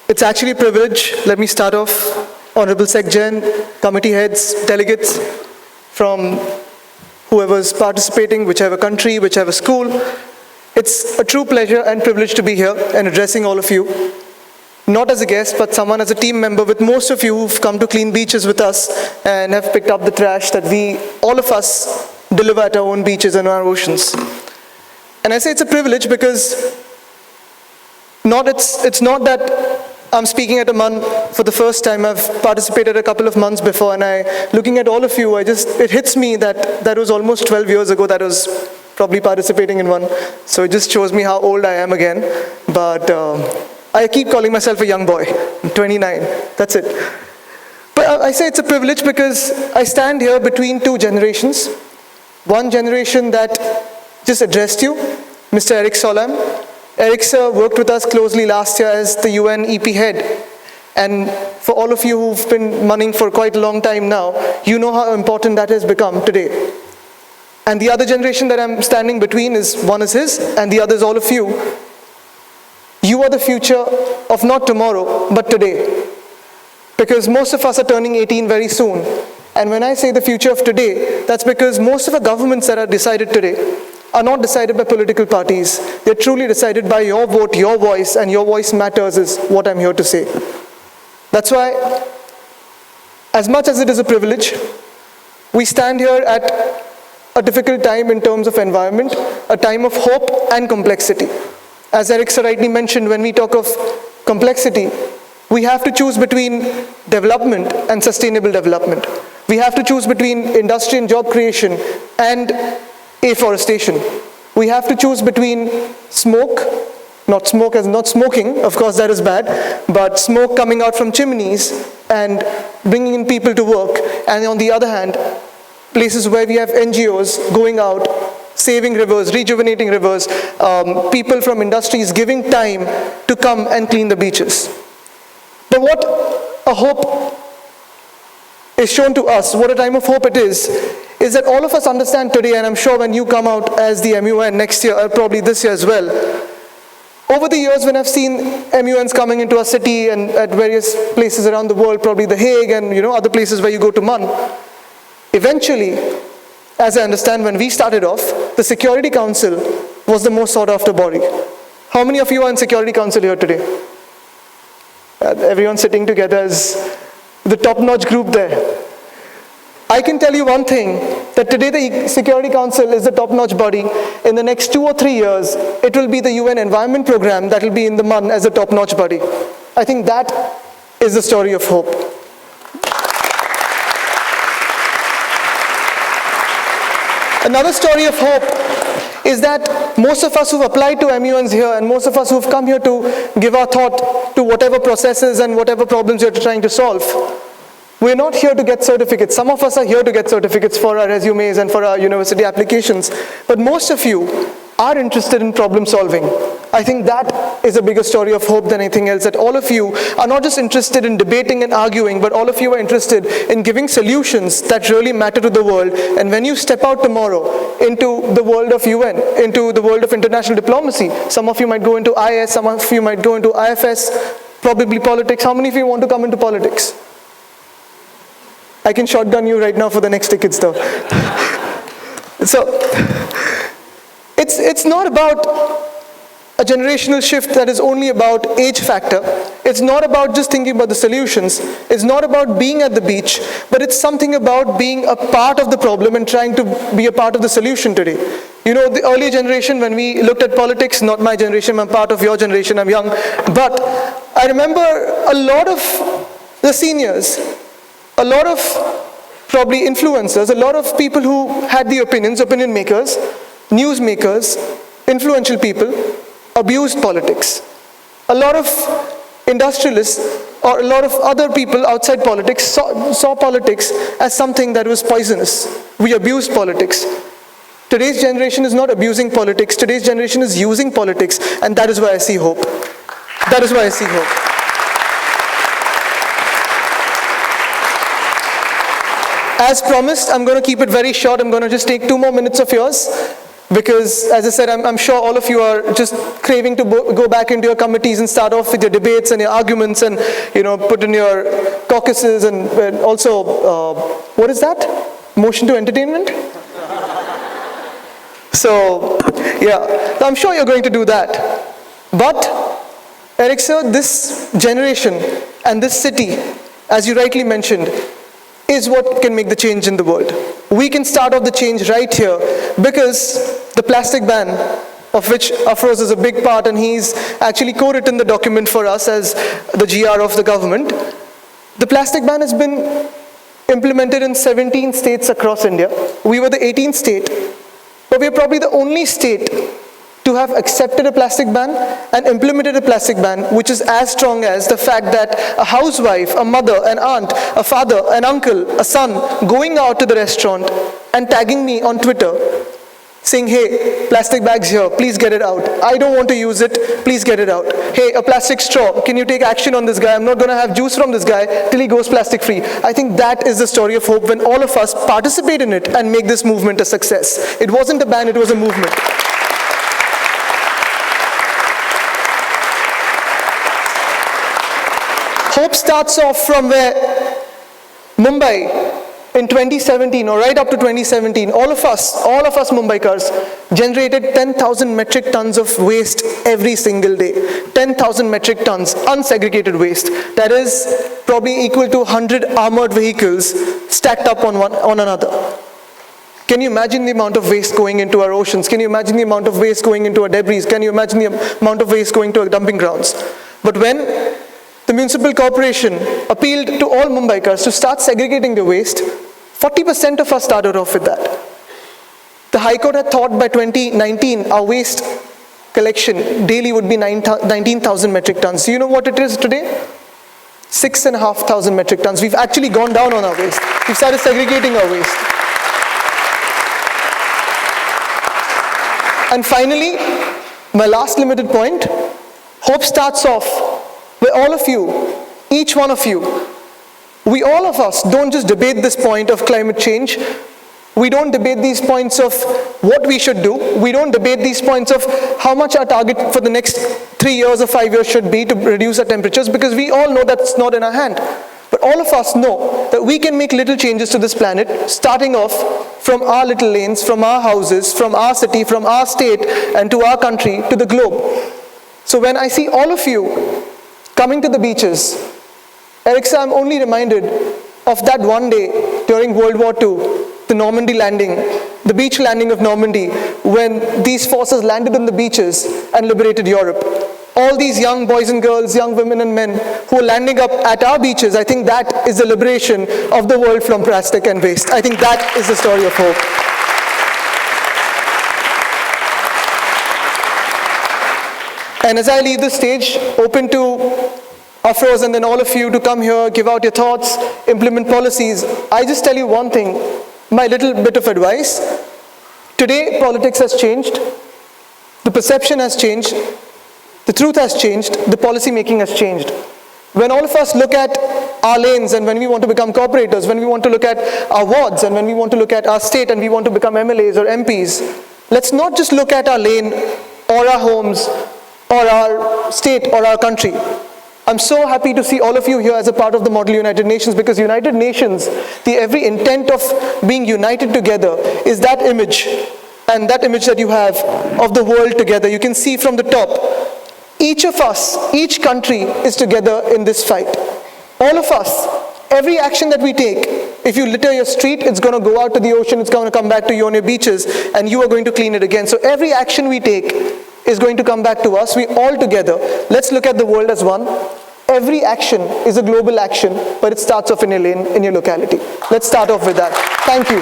It's actually a privilege. Let me start off. Honorable Secgen, committee heads, delegates from whoever's participating, whichever country, whichever school. It's a true pleasure and privilege to be here and addressing all of you. Not as a guest, but someone as a team member with most of you who've come to clean beaches with us and have picked up the trash that all of us, deliver at our own beaches and our oceans. And I say it's a privilege because it's not that I'm speaking at a MUN for the first time. I've participated a couple of months before, and looking at all of you, it hits me that was almost 12 years ago that I was probably participating in one. So it just shows me how old I am again. But I keep calling myself a young boy. I'm 29, that's it. But I say it's a privilege because I stand here between two generations. One generation that just addressed you, Mr. Eric Solheim. Eric sir worked with us closely last year as the UN EP head. And for all of you who've been munning for quite a long time now, you know how important that has become today. And the other generation that I'm standing between one is his, and the other is all of you. You are the future of not tomorrow, but today. Because most of us are turning 18 very soon. And when I say the future of today, that's because most of the governments that are decided today are not decided by political parties. They're truly decided by your vote, your voice, and your voice matters is what I'm here to say. That's why, as much as it is a privilege, we stand here at a difficult time in terms of environment, a time of hope and complexity. As Eric so rightly mentioned, when we talk of complexity, we have to choose between development and sustainable development. We have to choose between industry and job creation and afforestation. We have to choose between smoke, not smoke as not smoking, of course that is bad, but smoke coming out from chimneys and bringing in people to work, and on the other hand, places where we have NGOs going out, saving rivers, rejuvenating rivers, people from industries giving time to come and clean the beaches. But what a hope is shown to us, what a time of hope it is that all of us understand today, and I'm sure when you come out as the MUN next year, or probably this year as well, over the years when I've seen MUNs coming into our city and at various places around the world, probably The Hague and other places where you go to MUN, eventually, as I understand, when we started off, the Security Council was the most sought after body. How many of you are in Security Council here today? Everyone sitting together is the top-notch group there. I can tell you one thing, that today the Security Council is the top-notch body. In the next 2 or 3 years, it will be the UN Environment Programme that will be in the MUN as a top-notch body. I think that is the story of hope. Another story of hope is that most of us who've applied to MUNs here and most of us who've come here to give our thought to whatever processes and whatever problems you're trying to solve, we're not here to get certificates. Some of us are here to get certificates for our resumes and for our university applications, but most of you are interested in problem solving. I think that is a bigger story of hope than anything else, that all of you are not just interested in debating and arguing, but all of you are interested in giving solutions that really matter to the world. And when you step out tomorrow into the world of UN, into the world of international diplomacy, some of you might go into IS, some of you might go into IFS, probably politics. How many of you want to come into politics? I can shotgun you right now for the next tickets though. So, it's not about a generational shift that is only about age factor. It's not about just thinking about the solutions. It's not about being at the beach, but it's something about being a part of the problem and trying to be a part of the solution today. The earlier generation, when we looked at politics, not my generation, I'm part of your generation, I'm young, but I remember a lot of the seniors, a lot of probably influencers, a lot of people who had the opinion makers, news makers, influential people, abused politics. A lot of industrialists or a lot of other people outside politics saw politics as something that was poisonous. We abused politics. Today's generation is not abusing politics. Today's generation is using politics, and that is why I see hope. That is why I see hope. As promised, I'm going to keep it very short. I'm going to just take 2 more minutes of yours. Because, as I said, I'm sure all of you are just craving to go back into your committees and start off with your debates and your arguments and, put in your caucuses and also, what is that? Motion to entertainment? So, yeah, I'm sure you're going to do that. But, Eric sir, this generation and this city, as you rightly mentioned, is what can make the change in the world. We can start off the change right here, because the plastic ban, of which Afroz is a big part, and he's actually co-written the document for us as the GR of the government. The plastic ban has been implemented in 17 states across India. We were the 18th state, but we're probably the only state to have accepted a plastic ban and implemented a plastic ban, which is as strong as the fact that a housewife, a mother, an aunt, a father, an uncle, a son going out to the restaurant and tagging me on Twitter saying, hey, plastic bags here, please get it out. I don't want to use it, please get it out. Hey, a plastic straw, can you take action on this guy? I'm not going to have juice from this guy till he goes plastic free. I think that is the story of hope when all of us participate in it and make this movement a success. It wasn't a ban, it was a movement. Hope starts off from where Mumbai in 2017 or right up to 2017, all of us Mumbaikars generated 10,000 metric tons of waste every single day. 10,000 metric tons, unsegregated waste. That is probably equal to 100 armored vehicles stacked up on another. Can you imagine the amount of waste going into our oceans? Can you imagine the amount of waste going into our debris? Can you imagine the amount of waste going to our dumping grounds? But when the municipal corporation appealed to all Mumbaikars to start segregating the waste, 40% of us started off with that. The High Court had thought by 2019 our waste collection daily would be 19,000 metric tons. Do you know what it is today? 6,500 metric tons. We've actually gone down on our waste. We've started segregating our waste. And finally, my last limited point, hope starts off where all of you, each one of you, we all of us don't just debate this point of climate change. We don't debate these points of what we should do. We don't debate these points of how much our target for the next 3 years or 5 years should be to reduce our temperatures, because we all know that's not in our hand. But all of us know that we can make little changes to this planet, starting off from our little lanes, from our houses, from our city, from our state, and to our country, to the globe. So when I see all of you coming to the beaches, Eric sir, I'm only reminded of that one day during World War II, the Normandy landing, the beach landing of Normandy, when these forces landed on the beaches and liberated Europe. All these young boys and girls, young women and men who are landing up at our beaches, I think that is the liberation of the world from plastic and waste. I think that is the story of hope. And as I leave the stage, open to Afroz and then all of you to come here, give out your thoughts, implement policies, I just tell you one thing, my little bit of advice. Today, politics has changed, the perception has changed, the truth has changed, the policy making has changed. When all of us look at our lanes and when we want to become corporators, when we want to look at our wards and when we want to look at our state and we want to become MLAs or MPs, let's not just look at our lane or our homes or our state or our country. I'm so happy to see all of you here as a part of the Model United Nations, because United Nations, the every intent of being united together is that image, and that image that you have of the world together. You can see from the top, each of us, each country is together in this fight. All of us, every action that we take, if you litter your street, it's going to go out to the ocean, it's going to come back to you on your beaches, and you are going to clean it again. So every action we take is going to come back to us. We all together, let's look at the world as one. Every action is a global action, but it starts off in your lane, in your locality. Let's start off with that. Thank you.